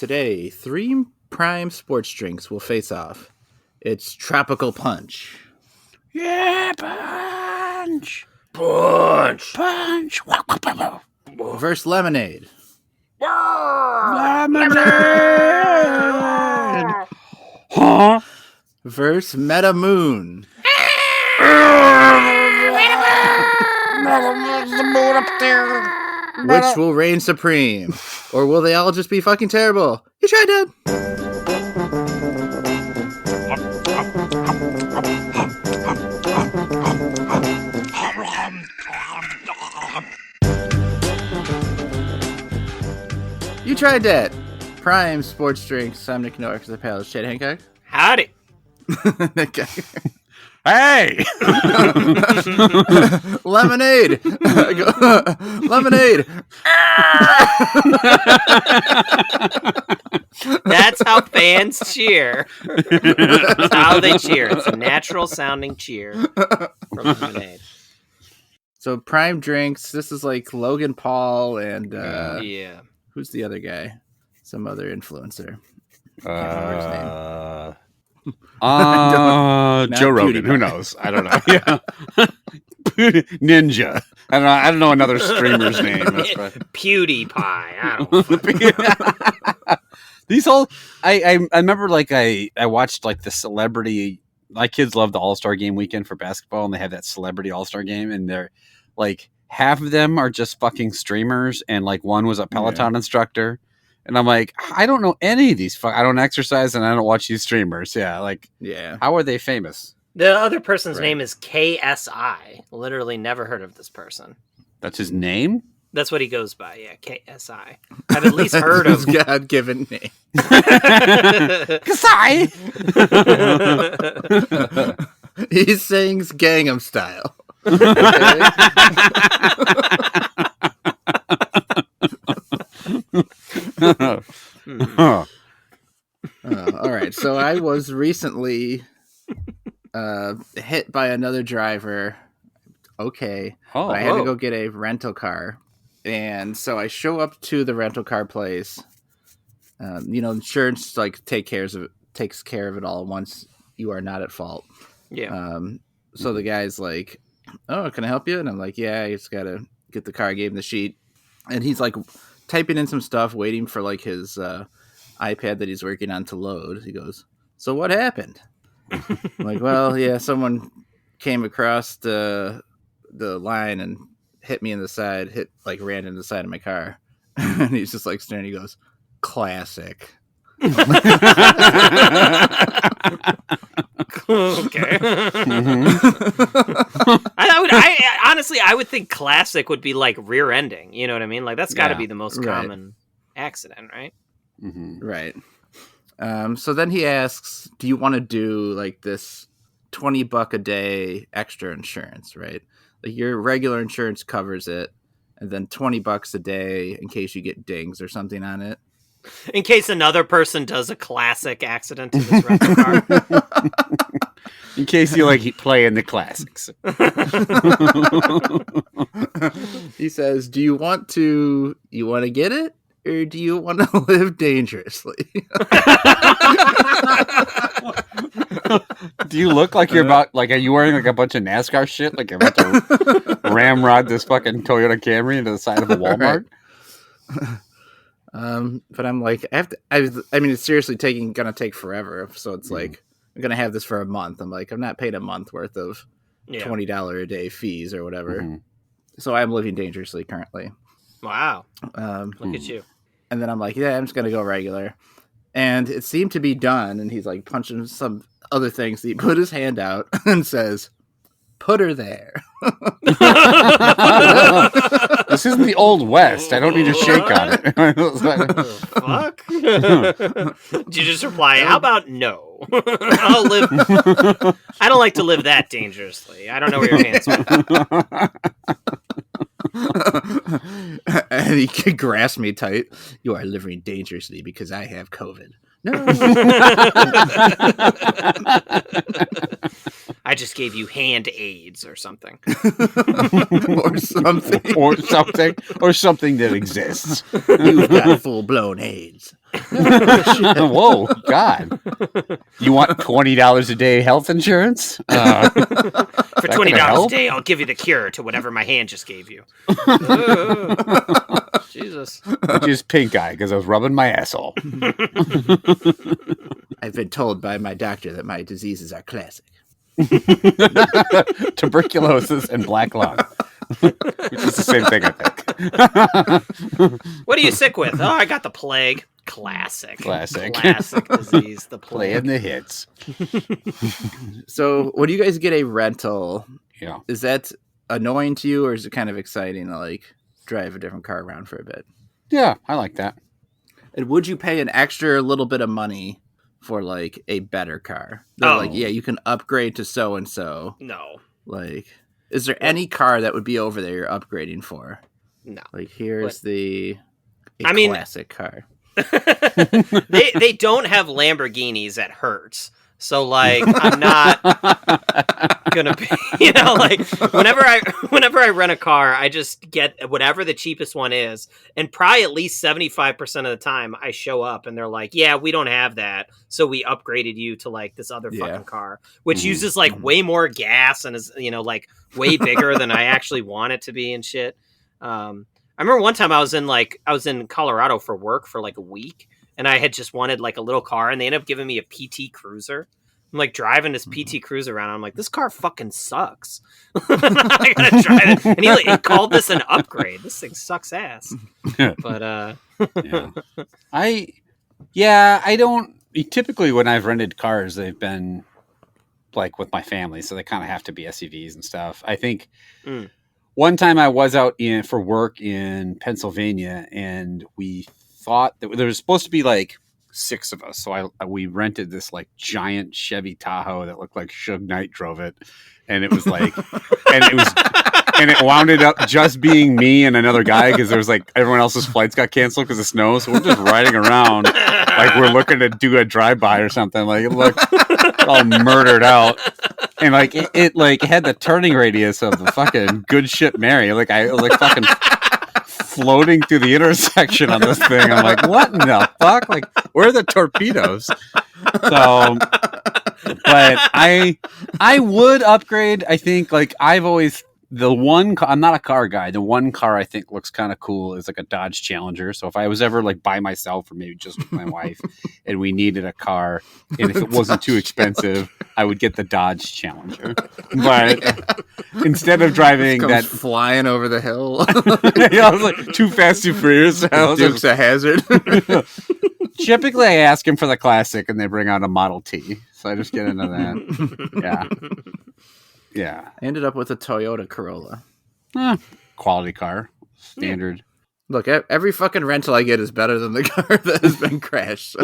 Today, 3 prime sports drinks will face off. It's Tropical Punch. Yeah, punch! Punch! Punch! Versus Lemonade. Lemonade! Huh? Versus Meta Moon. The moon up there. Which will reign supreme? Or will they all just be fucking terrible? You tried that. You tried that. Prime sports drinks. I'm Nick Noah, the pal is Chad Hancock. Howdy. Hey! Lemonade. Lemonade. That's how fans cheer. That's how they cheer. It's a natural sounding cheer from Lemonade. So prime drinks. This is like Logan Paul and Yeah. who's the other guy? Some other influencer. Can't remember his name. Joe Rogan. Who knows? I don't know. Yeah. Ninja. I don't know another streamer's name. That's right. PewDiePie. I don't. These all. I remember like I watched like the celebrity. My kids love the All-Star Game weekend for basketball, and they have that celebrity All-Star Game, and they're like half of them are just fucking streamers, and like one was a Peloton instructor. And I'm like, I don't know any of these. I don't exercise and I don't watch these streamers. Yeah. How are they famous? The other person's name is KSI. Literally never heard of this person. That's his name? That's what he goes by. Yeah, KSI. I've at least heard of his God-given name. KSI. He sings Gangnam Style. All right, so I was recently hit by another driver. But I had to go get a rental car, and so I show up to the rental car place. Insurance takes care of it all once you are not at fault. Yeah. So the guy's like, "Oh, can I help you?" And I'm like, "Yeah, I just gotta get the car." I gave him the sheet, and he's like typing in some stuff, waiting for like his iPad that he's working on to load. He goes, "So what happened?" I'm like, "Well, yeah, someone came across the line and hit me in the side, ran into the side of my car." And he's just like staring. He goes, "Classic." Okay. I would think classic would be like rear ending. You know what I mean? Like that's got to be the most common accident, right? Mm-hmm. Right. So then he asks, "Do you want to do like this $20 a day extra insurance?" Right? Like your regular insurance covers it, and then $20 a day in case you get dings or something on it. In case another person does a classic accident to this rental car. In case you play in the classics. He says, "Do you want to get it, or do you want to live dangerously?" Do you look like you're are you wearing like a bunch of NASCAR shit? Like you're about to ramrod this fucking Toyota Camry into the side of a Walmart? Right. But I'm like, it's seriously gonna take forever. So it's like, I'm gonna have this for a month. I'm like, I'm not paid a month worth of $20 a day fees or whatever. Mm-hmm. So I'm living dangerously currently. Wow. Look at you. And then I'm like, yeah, I'm just gonna go regular. And it seemed to be done. And he's like punching some other things. He put his hand out and says, "Put her there." This isn't the Old West. I don't need to shake on it. Fuck. Did you just reply, "How about no?" I'll live. I don't like to live that dangerously. I don't know where your hands are. And he grasped me tight. "You are living dangerously because I have COVID." No. I just gave you hand aids or something. Or something. Or something that exists. You've got full-blown AIDS. Whoa, God! You want $20 a day health insurance? For $20 a day, I'll give you the cure to whatever my hand just gave you. Jesus. Which is pink eye because I was rubbing my asshole. I've been told by my doctor that my diseases are classic. Tuberculosis and black lung. Which is the same thing, I think. What are you sick with? Oh, I got the plague. Classic disease, the plague. Playing the hits. So when you guys get a rental, Yeah. is that annoying to you, or is it kind of exciting to like drive a different car around for a bit? Yeah, I like that. And would you pay an extra little bit of money for like a better car? They're like, yeah, you can upgrade to so and so. No. Like, is there any car that would be over there you're upgrading for? No. Like, here's the classic car. they don't have Lamborghinis at Hertz. So like I'm not gonna pay, like whenever I rent a car, I just get whatever the cheapest one is, and probably at least 75% of the time I show up and they're like, yeah, we don't have that, so we upgraded you to like this other fucking car, which uses like way more gas and is like way bigger than I actually want it to be and shit. I remember one time I was in Colorado for work for like a week, and I had just wanted like a little car, and they ended up giving me a PT Cruiser. I'm like driving this PT Cruiser around. I'm like, this car fucking sucks. I gotta drive it. And he called this an upgrade. This thing sucks ass. But I don't typically when I've rented cars, they've been like with my family, so they kind of have to be SUVs and stuff. I think one time I was out for work in Pennsylvania, and we thought that there was supposed to be like 6 of us, so we rented this like giant Chevy Tahoe that looked like Suge Knight drove it, and it was like, and it wound up just being me and another guy because there was like everyone else's flights got canceled because of snow, so we're just riding around like we're looking to do a drive-by or something. Like it looked all murdered out. And like it like had the turning radius of the fucking Good Ship Mary. Like I was like fucking floating through the intersection on this thing. I'm like, what in the fuck? Like, where are the torpedoes? So, but I would upgrade. I think like I've always I'm not a car guy. The one car I think looks kind of cool is like a Dodge Challenger. So if I was ever like by myself or maybe just with my wife and we needed a car, and if it wasn't too expensive, I would get the Dodge Challenger. But instead of driving that flying over the hill, I was like Too Fast, Too Furious. Dukes of Hazzard. Typically, I ask him for the classic, and they bring out a Model T. So I just get into that. Yeah. I ended up with a Toyota Corolla. Quality car. Standard. Yeah. Look, every fucking rental I get is better than the car that has been crashed. So.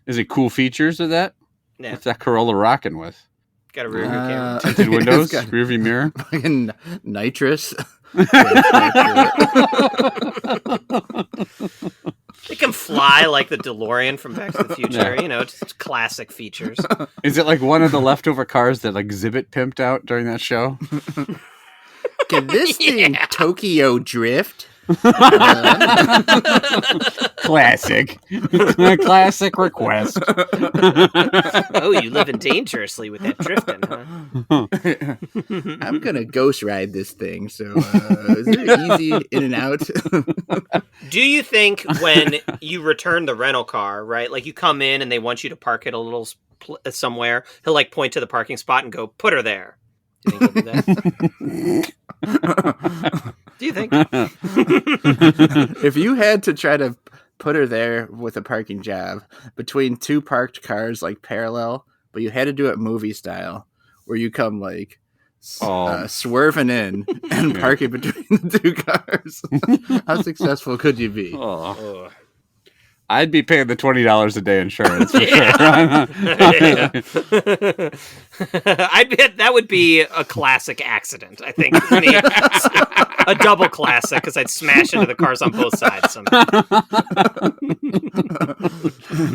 Is it cool features of that? Yeah. What's that Corolla rocking with? Got a rear view camera. Tinted windows? Rear view mirror? Fucking nitrous. It can fly like the DeLorean from Back to the Future. Just classic features. Is it like one of the leftover cars that like Exhibit pimped out during that show? Can this thing Tokyo drift? Classic. Classic request. Oh, you living dangerously with that drifting, huh? I'm gonna ghost ride this thing, so is it easy in and out? Do you think when you return the rental car, right, like you come in and they want you to park it a little somewhere, he'll like point to the parking spot and go, put her there. Do you think he'll do that? Do you think? If you had to try to put her there with a parking job between 2 parked cars like parallel, but you had to do it movie style, where you come like swerving in and park it between the 2 cars, how successful could you be? I'd be paying the $20 a day insurance for sure. I bet that would be a classic accident. I think for me, a double classic because I'd smash into the cars on both sides somehow.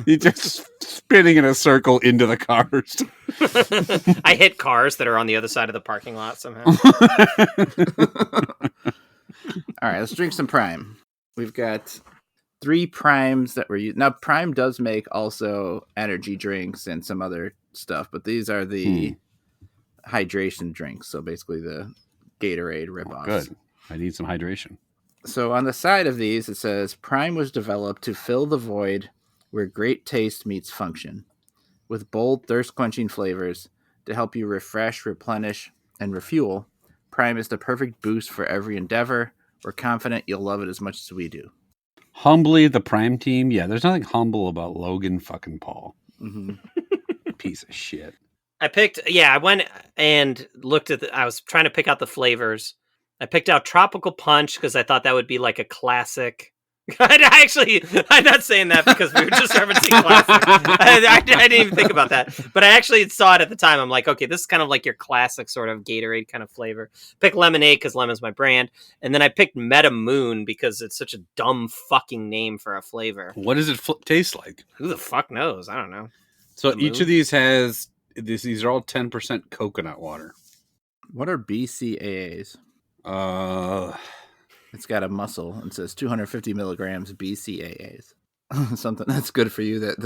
You're just spinning in a circle into the cars. I hit cars that are on the other side of the parking lot somehow. All right, let's drink some Prime. We've got 3 Primes that were used. Now, Prime does make also energy drinks and some other stuff, but these are the hydration drinks. So basically the Gatorade ripoffs. Good. I need some hydration. So on the side of these, it says Prime was developed to fill the void where great taste meets function, with bold, thirst-quenching flavors to help you refresh, replenish, and refuel. Prime is the perfect boost for every endeavor. We're confident you'll love it as much as we do. Humbly, the Prime team. Yeah, there's nothing humble about Logan fucking Paul. Mm-hmm. Piece of shit. I went and looked at I was trying to pick out the flavors. I picked out Tropical Punch because I thought that would be like a classic. I'm not saying that because we were just referencing classic. I didn't even think about that. But I actually saw it at the time. I'm like, okay, this is kind of like your classic sort of Gatorade kind of flavor. Pick Lemonade because lemon's my brand. And then I picked Meta Moon because it's such a dumb fucking name for a flavor. What does it taste like? Who the fuck knows? I don't know. So each of these has... These are all 10% coconut water. What are BCAAs? It's got a muscle and says 250 milligrams BCAAs. Something that's good for you that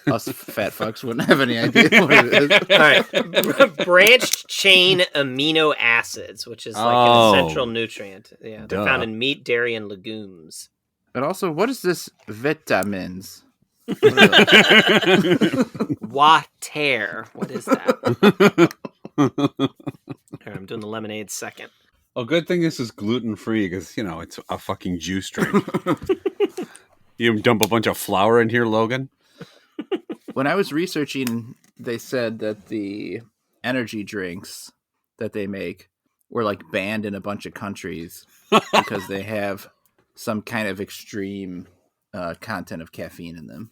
us fat fucks wouldn't have any idea what it is. All right. Branched chain amino acids, which is like an essential nutrient. Yeah, they're found in meat, dairy, and legumes. But also, what is this vitamins? Water. What is that? Right, I'm doing the lemonade second. Oh, good thing this is gluten-free because, it's a fucking juice drink. You dump a bunch of flour in here, Logan? When I was researching, they said that the energy drinks that they make were like banned in a bunch of countries because they have some kind of extreme content of caffeine in them.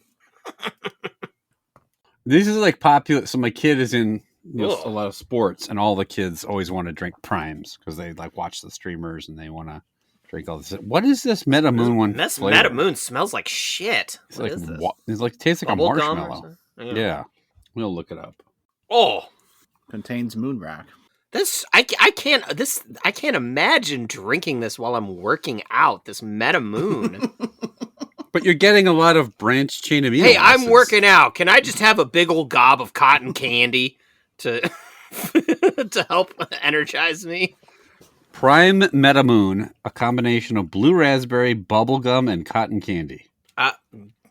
This is like popular. So my kid is in a lot of sports, and all the kids always want to drink Primes because they like watch the streamers and they want to drink all this. What is this Meta Moon one? This Meta Moon smells like shit. What is this? It tastes like Bubble a marshmallow. Yeah, we'll look it up. Oh, contains moon rock. I can't imagine drinking this while I'm working out. This Meta Moon. But you're getting a lot of branched chain amino acids. I'm working out. Can I just have a big old gob of cotton candy to to help energize me? Prime Meta Moon, a combination of blue raspberry, bubblegum, and cotton candy.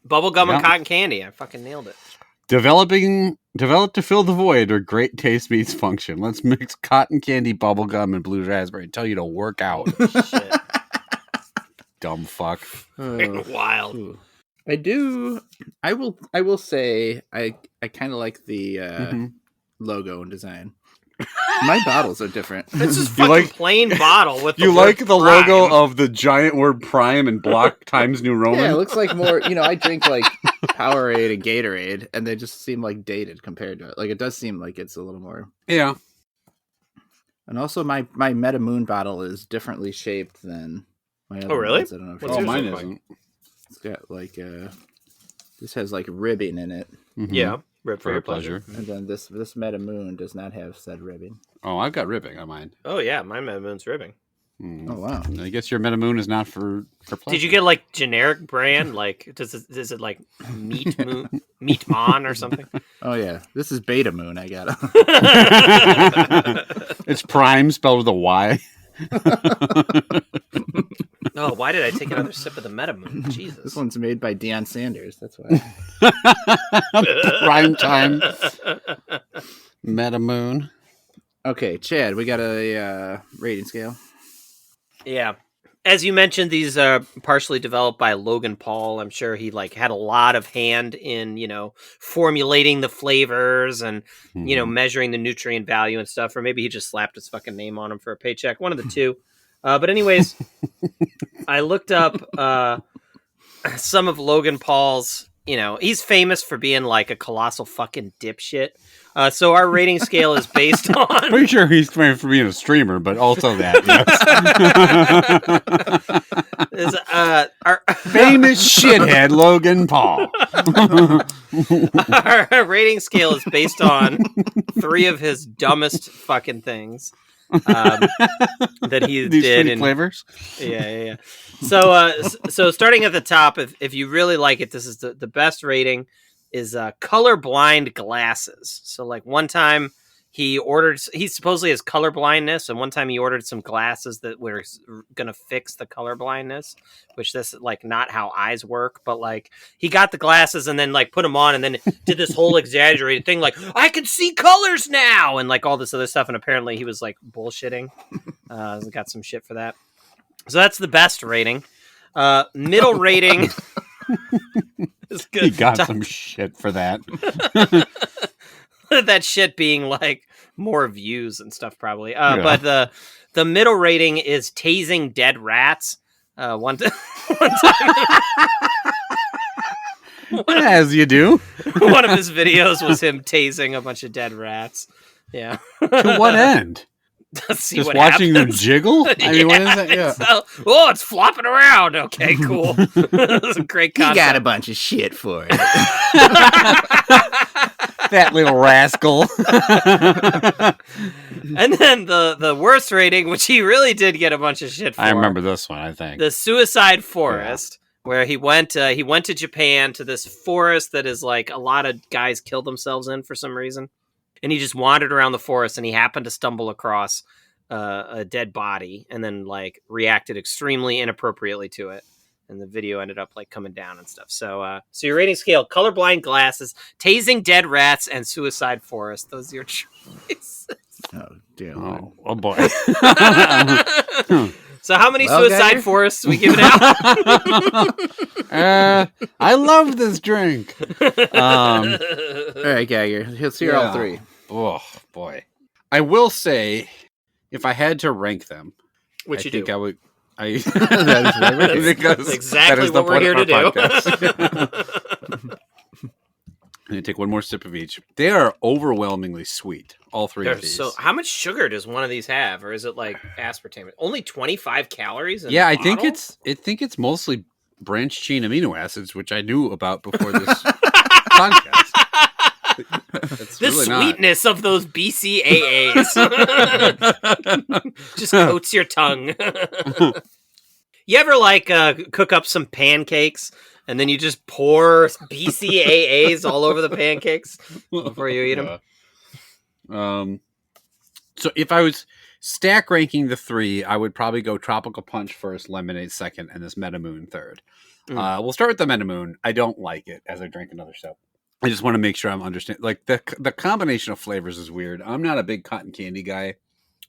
Bubblegum and cotton candy. I fucking nailed it. Developed to fill the void where great taste meets function. Let's mix cotton candy, bubblegum, and blue raspberry and tell you to work out. Shit. Dumb fuck. Wild. I will say I kind of like the logo and design. My bottles are different. It's just fucking plain bottle with you like the Prime. logo of the giant word Prime and block Times New Roman? Yeah, it looks like more, I drink like Powerade and Gatorade and they just seem like dated compared to it. Like it does seem like it's a little more. Yeah. And also my Meta Moon bottle is differently shaped than my other really? ones. I don't know if mine isn't. It's got like this has like ribbing in it. Mm-hmm. Yeah. Rib for your pleasure. And then this Meta Moon does not have said ribbing. Oh, I've got ribbing on mine. Oh yeah, my Meta Moon's ribbing. Oh wow! I guess your Meta Moon is not for pleasure. Did you get like generic brand? Like is it like Meat On or something? Oh yeah, this is Beta Moon. I got it. It's Prime spelled with a Y. Oh, why did I take another sip of the Meta Moon? Jesus. This one's made by Deion Sanders. That's why. Prime time. Meta Moon. Okay, Chad, we got a rating scale. Yeah. As you mentioned, these are partially developed by Logan Paul. I'm sure he had a lot of hand in, formulating the flavors and, measuring the nutrient value and stuff. Or maybe he just slapped his fucking name on them for a paycheck. One of the two. But anyways, I looked up some of Logan Paul's, he's famous for being like a colossal fucking dipshit. So our rating scale is based on... Pretty sure he's famous for being a streamer, but also that, yes. Our famous shithead Logan Paul. Our rating scale is based on 3 of his dumbest fucking things. that he These did. three And flavors. yeah. So starting at the top, if you really like it, this is the best rating is colorblind glasses. So like one time he supposedly has color blindness, and one time he ordered some glasses that were gonna fix the color blindness, which this is like not how eyes work, but like he got the glasses and then like put them on and then did this whole exaggerated thing like I can see colors now and like all this other stuff, and apparently he was like bullshitting. Got some shit for that. So that's the best rating. Middle rating is good. He got some shit for that. That shit being like more views and stuff probably. But the middle rating is tasing dead rats. One time, as you do. One of his videos was him tasing a bunch of dead rats. Yeah. To what end? See just what watching happens. them jiggle? I mean, what is that? Yeah. Oh, it's flopping around. Okay, cool. That's a great concept. He got a bunch of shit for it. That little rascal. And then the worst rating, which he really did get a bunch of shit for. I remember this one, I think. The Suicide Forest, where he went to Japan to this forest that is like a lot of guys killed themselves in for some reason. And he just wandered around the forest, and he happened to stumble across a dead body, and then like reacted extremely inappropriately to it. And the video ended up like coming down and stuff. So, so your rating scale: colorblind glasses, tasing dead rats, and Suicide Forest. Those are your choices. Oh dear Lord. Oh boy. So how many Suicide Forests we giving out? I love this drink. All right, Geiger. Let's hear all three. Oh boy. I will say, if I had to rank them, Which I think I would. That's exactly what we're here to do. I'm going to take one more sip of each. They are overwhelmingly sweet, all three of these. So how much sugar does one of these have? Or is it like aspartame? Only 25 calories in I the think bottle? it's mostly branched chain amino acids, which I knew about before this podcast. The really sweetness of those BCAAs just coats your tongue. You ever like cook up some pancakes and then you just pour BCAAs all over the pancakes before you eat them? So if I was stack ranking the three, I would probably go Tropical Punch first, Lemonade second, and this Metamoon third. We'll start with the Metamoon. I don't like it as I drink another sip. I just want to make sure I'm understanding. Like the combination of flavors is weird. I'm not a big cotton candy guy,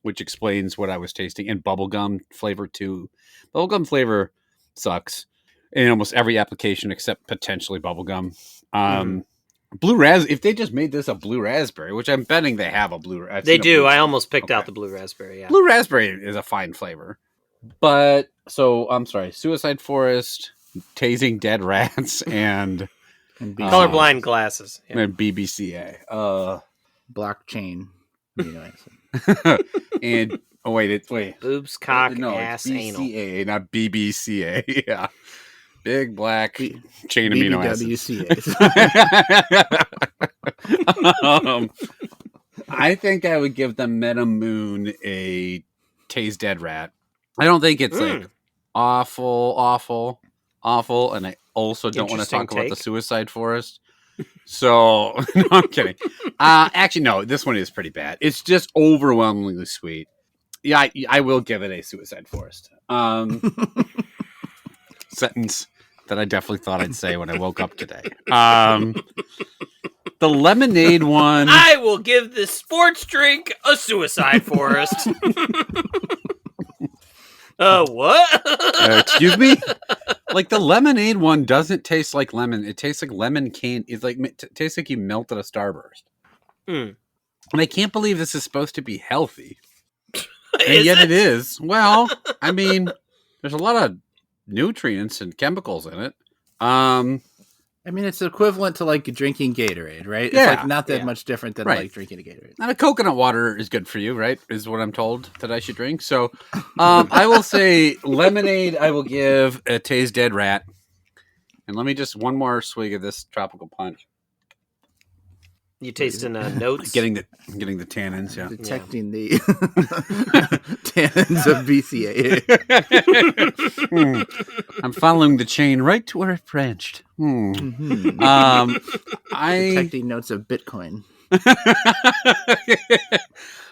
which explains what I was tasting. And bubblegum flavor too. Bubblegum flavor sucks in almost every application except potentially bubblegum. Blue raspberry. If they just made this a blue raspberry, which I'm betting they have a blue. They do. I almost picked out the blue raspberry. Yeah, blue raspberry is a fine flavor. But so I'm sorry. Suicide Forest, tasing dead rats, and colorblind glasses. Yeah. And BBCA. Blockchain. And wait. Boobs, cock, ass, it's BCA, anal. not BBCA. Yeah. Big black chain amino acids. I think I would give the Metamoon a taste dead rat. I don't think it's like awful, and I also don't want to talk about the Suicide Forest. So no, I'm kidding. Actually, no, this one is pretty bad. It's just overwhelmingly sweet. Yeah, I will give it a Suicide Forest. Sentence that I definitely thought I'd say when I woke up today. The lemonade one. I will give this sports drink a Suicide Forest. What? Excuse me? Like the lemonade one doesn't taste like lemon. It tastes like lemon candy. It's like it tastes like you melted a Starburst. And I can't believe this is supposed to be healthy. And yet it is. Well, I mean, there's a lot of nutrients and chemicals in it. I mean, it's equivalent to like drinking Gatorade, right? Yeah, it's like not that much different than like drinking a Gatorade. Now, coconut water is good for you, right? Is what I'm told that I should drink. So I will say lemonade, I will give a taste dead rat. And let me just one more swig of this Tropical Punch. You tasting notes? Getting the tannins, yeah. Detecting the tannins of BCAA. I'm following the chain right to where it branched. Mm-hmm. Detecting notes of Bitcoin.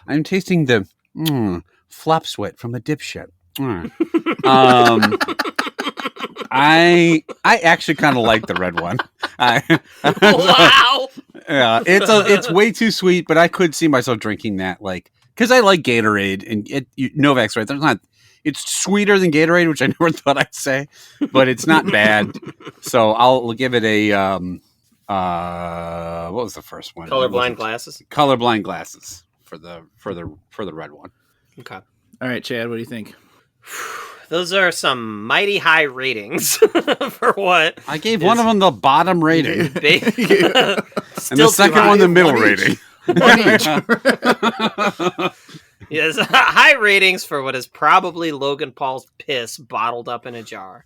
I'm tasting the flop sweat from a dipshit. I actually kind of like the red one. Wow. Yeah, it's way too sweet, but I could see myself drinking that, like, because I like Gatorade and Novak's right. There's not. It's sweeter than Gatorade, which I never thought I'd say, but it's not bad. So I'll give it a what was the first one? Colorblind glasses. Colorblind glasses for the red one. Okay. All right, Chad, what do you think? Those are some mighty high ratings for what I gave one of them the bottom rating, And the second one the middle rating. Yes, high ratings for what is probably Logan Paul's piss bottled up in a jar.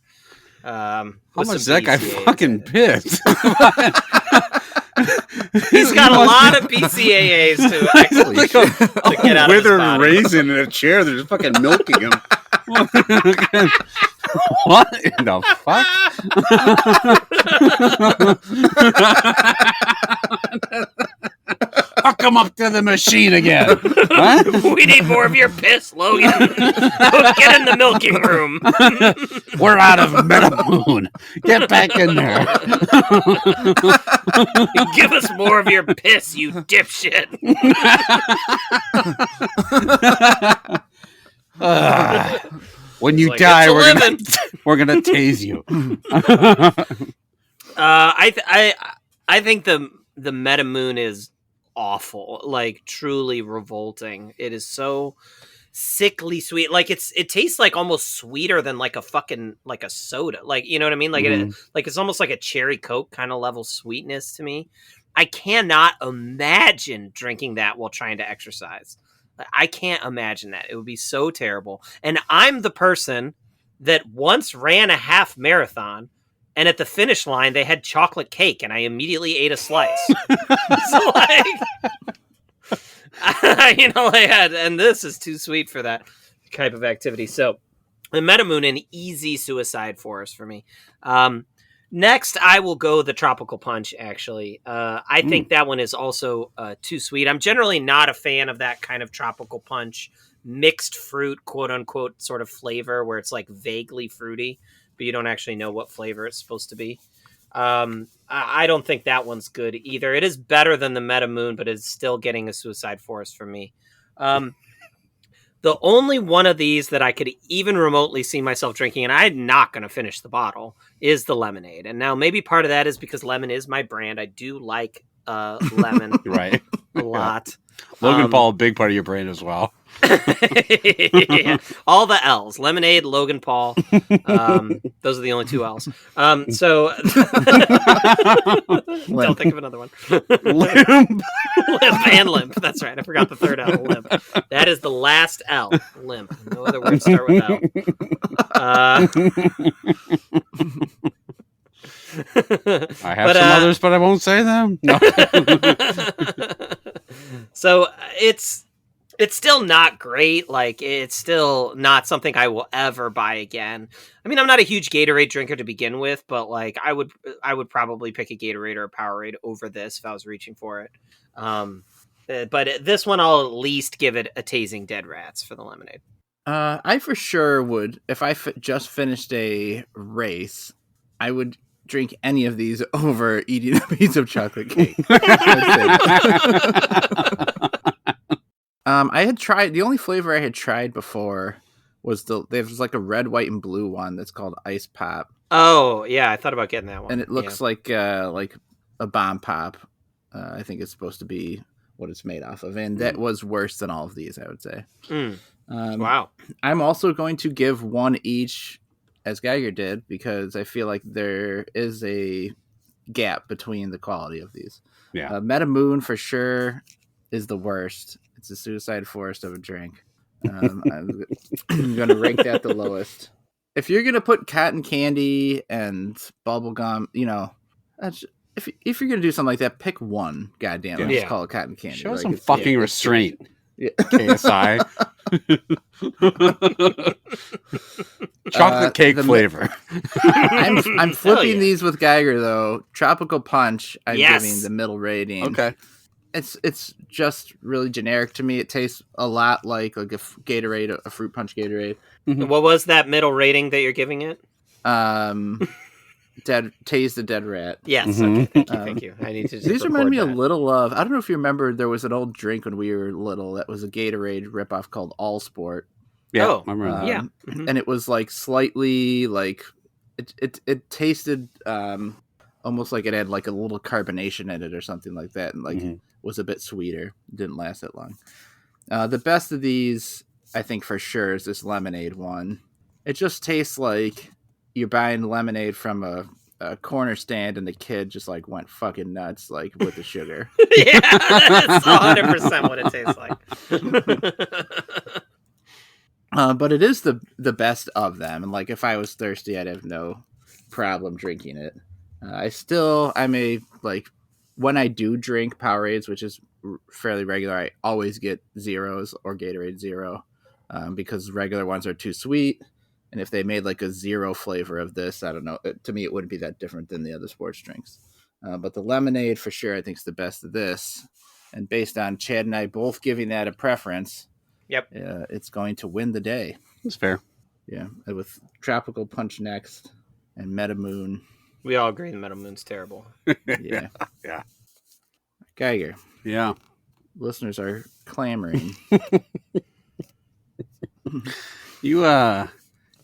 How much is that guy fucking pissed? He's got a lot of BCAAs to get out of his withered body. raisin in a chair. They're just fucking milking him. What in the fuck? Hook him up to the machine again. Huh? We need more of your piss, Logan. Get in the milking room. We're out of Metamoon. Get back in there. Give us more of your piss, you dipshit. When you like, die, it's we're gonna tase you. I think the Metamoon is awful, like truly revolting. It is so sickly sweet. Like it tastes like almost sweeter than like a fucking like a soda. Like, you know what I mean? Like it's almost like a cherry Coke kind of level sweetness to me. I cannot imagine drinking that while trying to exercise. I can't imagine that. It would be so terrible. And I'm the person that once ran a half marathon, and at the finish line, they had chocolate cake, and I immediately ate a slice. So, and this is too sweet for that type of activity. So, the Metamoon, an easy suicide forest for me. Next, I will go the Tropical Punch, actually. I think that one is also too sweet. I'm generally not a fan of that kind of Tropical Punch mixed fruit, quote unquote, sort of flavor where it's like vaguely fruity, but you don't actually know what flavor it's supposed to be. I don't think that one's good either. It is better than the Metamoon, but it's still getting a suicide forest for me. The only one of these that I could even remotely see myself drinking, and I'm not going to finish the bottle, is the lemonade. And now maybe part of that is because lemon is my brand. I do like lemon right a lot. Logan Paul, a big part of your brand as well. Yeah. All the L's. Lemonade, Logan Paul. Those are the only two L's. So don't think of another one. Limp. Limp and limp. That's right. I forgot the third L. Limp. That is the last L. Limp. No other words start with L. I have some others, but I won't say them. No. So it's still not great. Like, it's still not something I will ever buy again. I mean, I'm not a huge Gatorade drinker to begin with, but like I would probably pick a Gatorade or a Powerade over this if I was reaching for it. But this one, I'll at least give it a tasing dead rats for the lemonade. I for sure would, if I just finished a race, I would drink any of these over eating a piece of chocolate cake. I had tried, the only flavor I had tried before was there's like a red, white, and blue one that's called Ice Pop. Oh yeah, I thought about getting that one. And it looks like a bomb pop. I think it's supposed to be what it's made off of, and that was worse than all of these, I would say. Wow. I'm also going to give one each, as Geiger did, because I feel like there is a gap between the quality of these. Yeah. Metamoon for sure is the worst. It's a suicide forest of a drink. I'm going to rank that the lowest. If you're going to put cotton candy and bubble gum, it's if you're gonna do something like that, pick one. Goddamn, Yeah. just call it cotton candy. Show Like, some it's- fucking yeah. restraint, Yeah. KSI. Chocolate cake the- flavor. I'm flipping yeah. these with Geiger though. Tropical Punch, I'm Yes. giving the middle rating. Okay. It's just really generic to me. It tastes a lot like a Gatorade, a fruit punch Gatorade. What was that middle rating that you're giving it? Tase the Dead Rat. Yes. Mhm. Okay. Thank you. I need to. Just These remind me record a little of. I don't know if you remember. There was an old drink when we were little that was a Gatorade ripoff called All Sport. Yeah. Oh, I remember that. Yeah. Mhm. And it was like slightly like it tasted almost like it had like a little carbonation in it or something like that, and like Mhm. was a bit sweeter. Didn't last that long. The best of these, I think for sure, is this lemonade one. It just tastes like you're buying lemonade from a corner stand, and the kid just like went fucking nuts like with the sugar. Yeah, that's 100% what it tastes like. But it is the best of them, and like if I was thirsty, I'd have no problem drinking it. I may like when I do drink Powerades, which is fairly regular. I always get zeros or Gatorade Zero because regular ones are too sweet. And if they made like a zero flavor of this, I don't know. To me, it wouldn't be that different than the other sports drinks. But the lemonade, for sure, I think is the best of this. And based on Chad and I both giving that a preference, Yep. it's going to win the day. That's fair. Yeah, with Tropical Punch next and Meta Moon. We all agree the Metal Moon's terrible. Yeah. Yeah. Geiger, Yeah. listeners are clamoring. You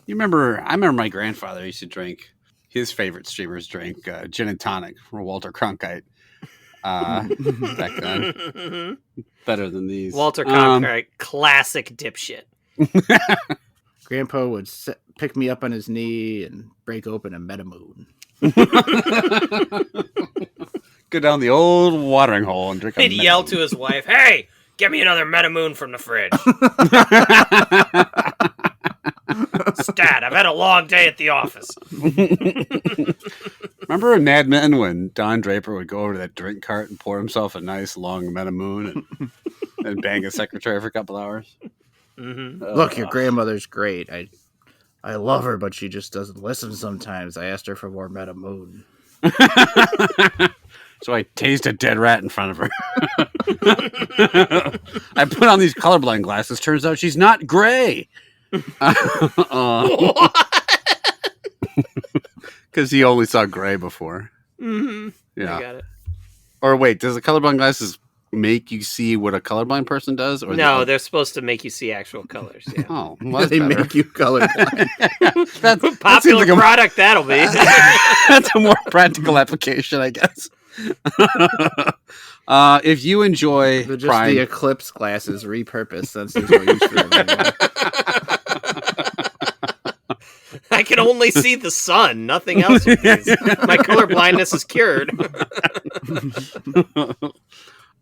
remember? I remember my grandfather used to drink. His favorite streamer's drink gin and tonic from Walter Cronkite. Back then, better than these. Walter Cronkite, classic dipshit. Grandpa would pick me up on his knee and break open a Meta Moon. Go down the old watering hole and drink a He'd Meta yell Moon. to his wife, "Hey, get me another Meta Moon from the fridge." Stat, I've had a long day at the office. Remember in Mad Men when Don Draper would go over to that drink cart and pour himself a nice long Meta Moon and bang his secretary for a couple hours? Mm-hmm. Look, your grandmother's great. I love her, but she just doesn't listen sometimes. I asked her for more Meta Moon. So I tased a dead rat in front of her. I put on these colorblind glasses. Turns out she's not gray. Because he only saw gray before. Mm-hmm. Yeah. I got it. Or wait, does the colorblind glasses make you see what a colorblind person does? Or No, they're supposed to make you see actual colors. Yeah. Oh, well, that's They better. make you colorblind. that seems Popular like a, product that'll be. that's a more practical application, I guess. If you enjoy They're just Prime, the Eclipse glasses repurposed since there's no use for them anymore. I can only see the sun, nothing else with these. My color blindness is cured.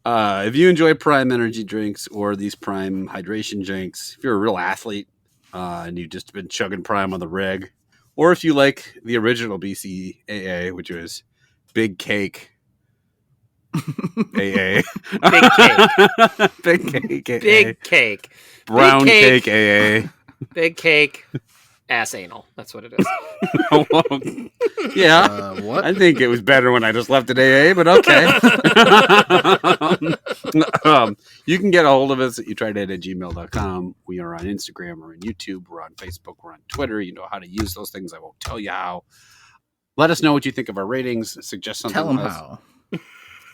if you enjoy Prime energy drinks or these Prime hydration drinks, if you're a real athlete and you've just been chugging Prime on the reg, or if you like the original BCAA, which was Big Cake AA, Big cake. Big Cake AA, Big cake. Brown Big Cake AA. Big cake. Ass anal. That's what it is. Yeah. What? I think it was better when I just left it AA, but okay. You can get a hold of us at youtrydat@gmail.com. We are on Instagram, we're on YouTube, we're on Facebook, we're on Twitter. You know how to use those things. I won't tell you how. Let us know what you think of our ratings. Suggest something. Tell them else.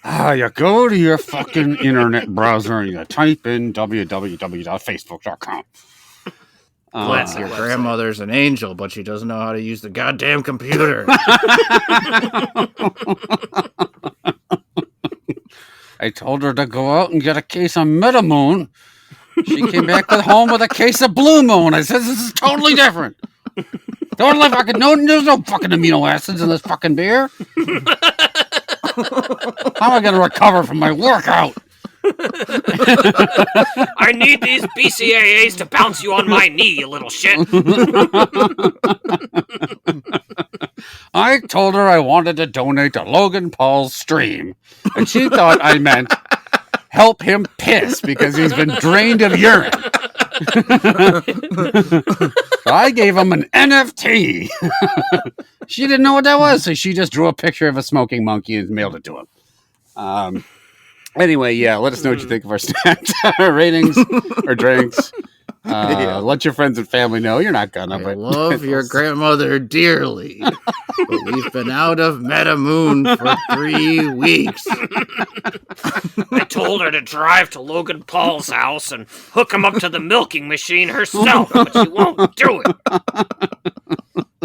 how. You go to your fucking internet browser and you type in www.facebook.com. Classic. Your website. grandmother's an angel, but she doesn't know how to use the goddamn computer. I told her to go out and get a case of Meta Moon. She came back home with a case of Blue Moon. I said, this is totally different. Totally fucking there's no fucking amino acids in this fucking beer. How am I going to recover from my workout? I need these BCAAs to bounce you on my knee, you little shit. I told her I wanted to donate to Logan Paul's stream, and she thought I meant help him piss because he's been drained of urine. So I gave him an NFT. She didn't know what that was, so she just drew a picture of a smoking monkey and mailed it to him. Anyway, yeah, let us know what you think of our snacks, our ratings, or drinks. Let your friends and family know. You're not gonna. I love your grandmother dearly, but we've been out of Metamoon for 3 weeks. I told her to drive to Logan Paul's house and hook him up to the milking machine herself, but she won't do it.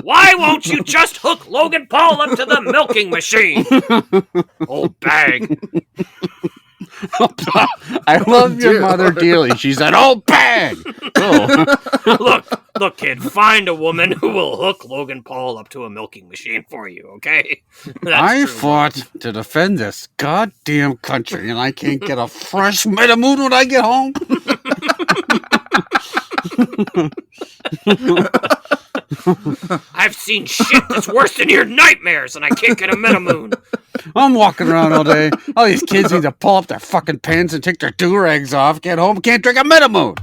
Why won't you just hook Logan Paul up to the milking machine? Old bag. I love your mother dearly. She's an old bag. Oh. Look, kid, find a woman who will hook Logan Paul up to a milking machine for you, okay? I fought to defend this goddamn country, and I can't get a fresh Metamoon when I get home. I've seen shit that's worse than your nightmares, and I can't get a Metamoon. I'm walking around all day. All these kids need to pull up their fucking pants and take their do-rags off, get home, can't drink a Metamoon.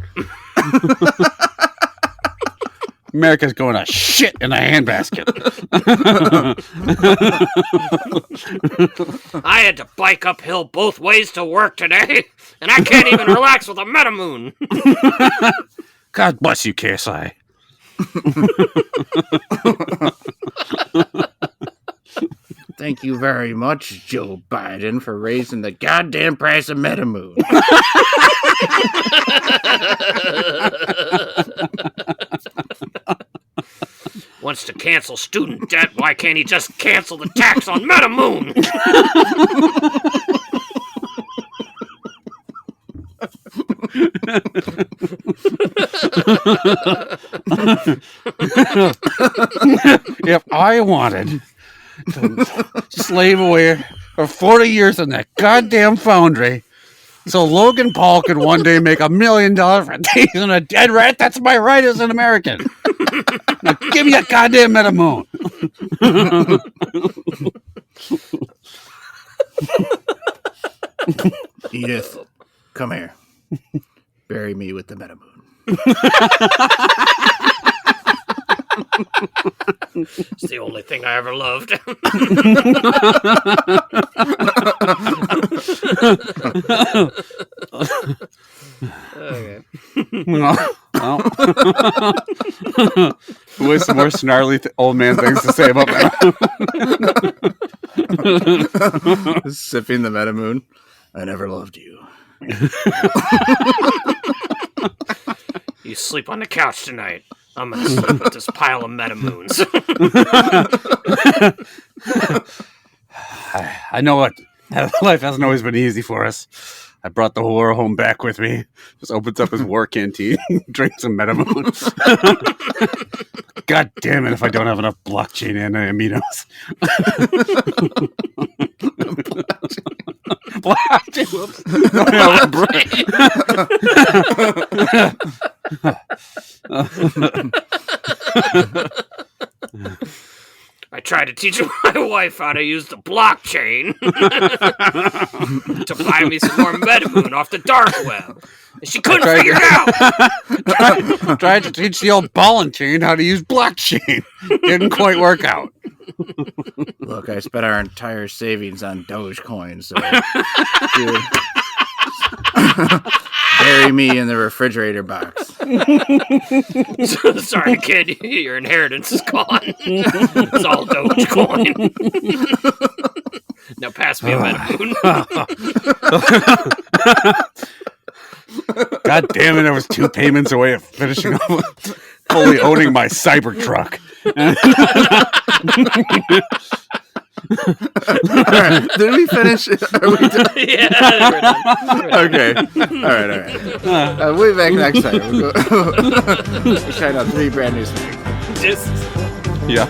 America's going to shit in a handbasket. I had to bike uphill both ways to work today, and I can't even relax with a Metamoon. God bless you, KSI. Thank you very much, Joe Biden, for raising the goddamn price of Metamoon. Wants to cancel student debt. Why can't he just cancel the tax on Metamoon? If I wanted to slave away for 40 years in that goddamn foundry so Logan Paul could one day make $1 million for tasing a dead rat, that's my right as an American. Now give me a goddamn Metamoon. Edith, come here. Bury me with the Metamoon. It's the only thing I ever loved. Okay. Who has some more snarly old man things to say about that? Sipping the Metamoon. I never loved you. You sleep on the couch tonight. I'm gonna sleep with this pile of Metamoons. I know what life hasn't always been easy for us. I brought the horror home back with me. Just opens up his war canteen, drinks some Metamoon. God damn it! If I don't have enough blockchain and aminos. Blockchain. Whoops. I tried to teach my wife how to use the blockchain to buy me some more Metamoon off the dark web. And she couldn't figure it out. Tried to teach the old ball and chain how to use blockchain. Didn't quite work out. Look, I spent our entire savings on Dogecoin, so dude, bury me in the refrigerator box. Sorry, kid, your inheritance is gone. It's all Dogecoin. Now pass me a Metamoon. God damn it, I was 2 payments away of finishing up fully owning my Cybertruck. Right. Did we finish? Are we done? Yeah, we're done. Okay. All right. We'll be back next time. We'll try out 3 brand new things. Just... Yeah.